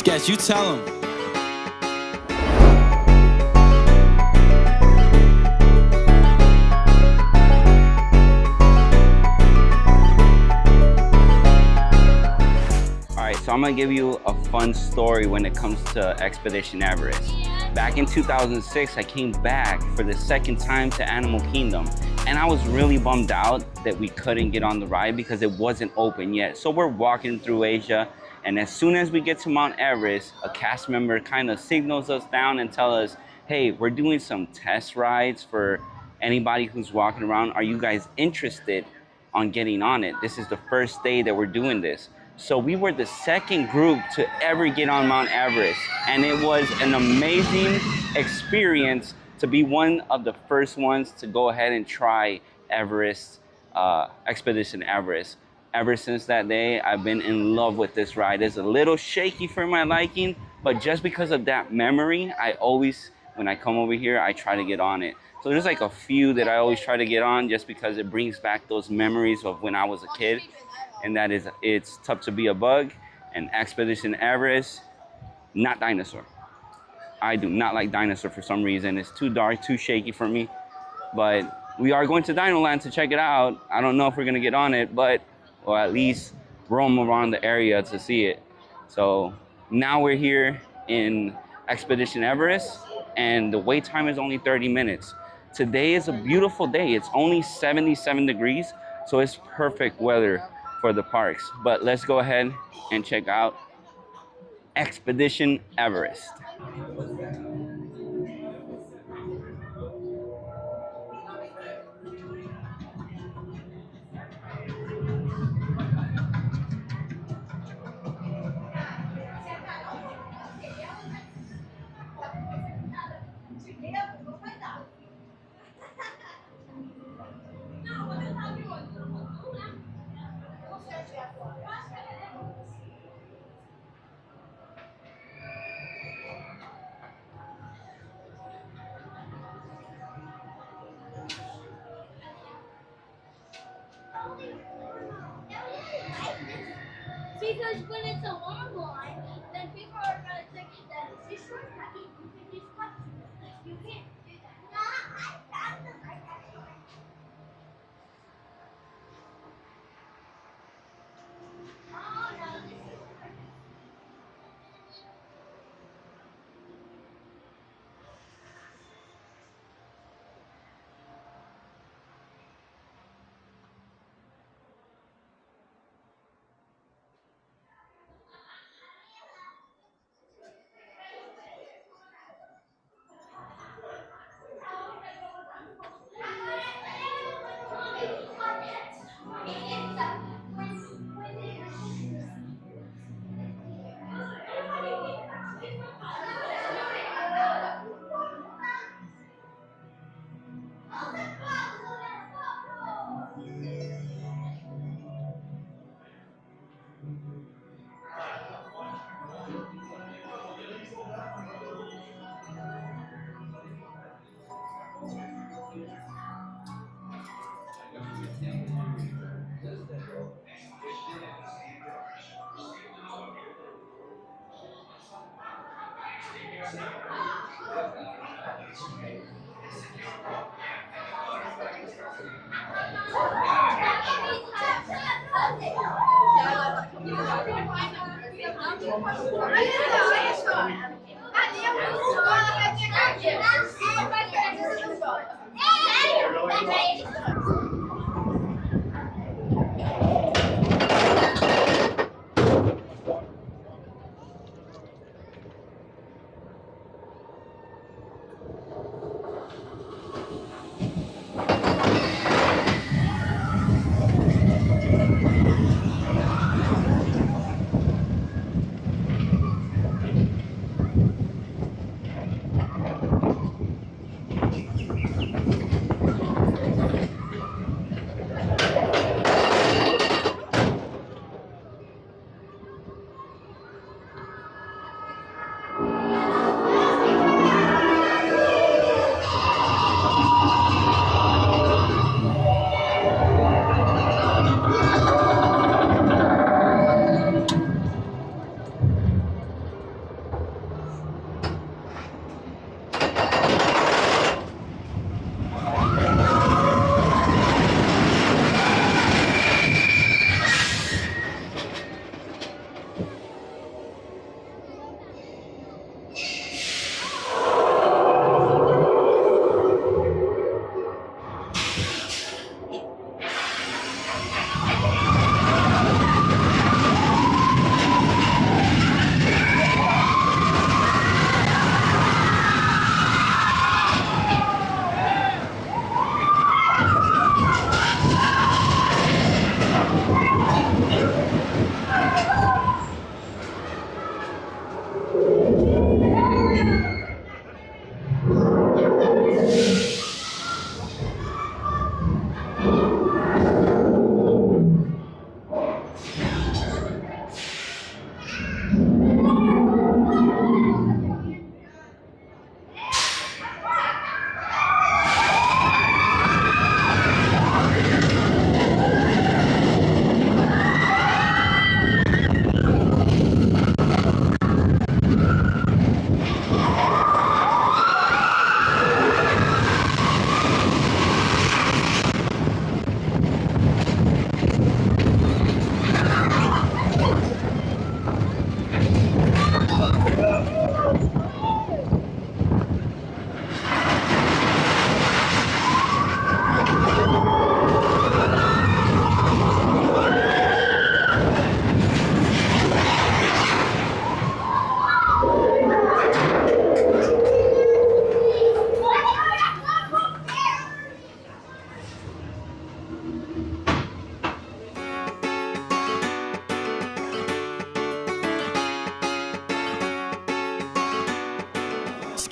Sketch, you tell him. Alright, so I'm gonna give you a fun story when it comes to Expedition Everest. Back in 2006, I came back for the second time to Animal Kingdom, and I was really bummed out that we couldn't get on the ride because it wasn't open yet. So we're walking through Asia, and as soon as we get to Mount Everest, a cast member kind of signals us down and tell us, hey, we're doing some test rides for anybody who's walking around. Are you guys interested on getting on it? This is the first day that we're doing this. So we were the second group to ever get on Mount Everest, and it was an amazing experience to be one of the first ones to go ahead and try Everest, Expedition Everest. Ever since that day, I've been in love with this ride. It's a little shaky for my liking, but just because of that memory, I always, when I come over here, I try to get on it. So there's like a few that I always try to get on just because it brings back those memories of when I was a kid. And that is, it's Tough to Be a Bug and Expedition Everest, not Dinosaur. I do not like Dinosaur for some reason. It's too dark, too shaky for me. But we are going to Dino Land to check it out. I don't know if we're gonna get on it, but or at least roam around the area to see it. So now we're here in Expedition Everest, and the wait time is only 30 minutes. Today is a beautiful day. It's only 77 degrees, so it's perfect weather for the parks. But let's go ahead and check out Expedition Everest. Because when it's a long line, then people are going to think that this shortcut, you can just cut through it. You can't do that. No, I found the right shortcut. Oh, no, this is right.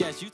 Guess you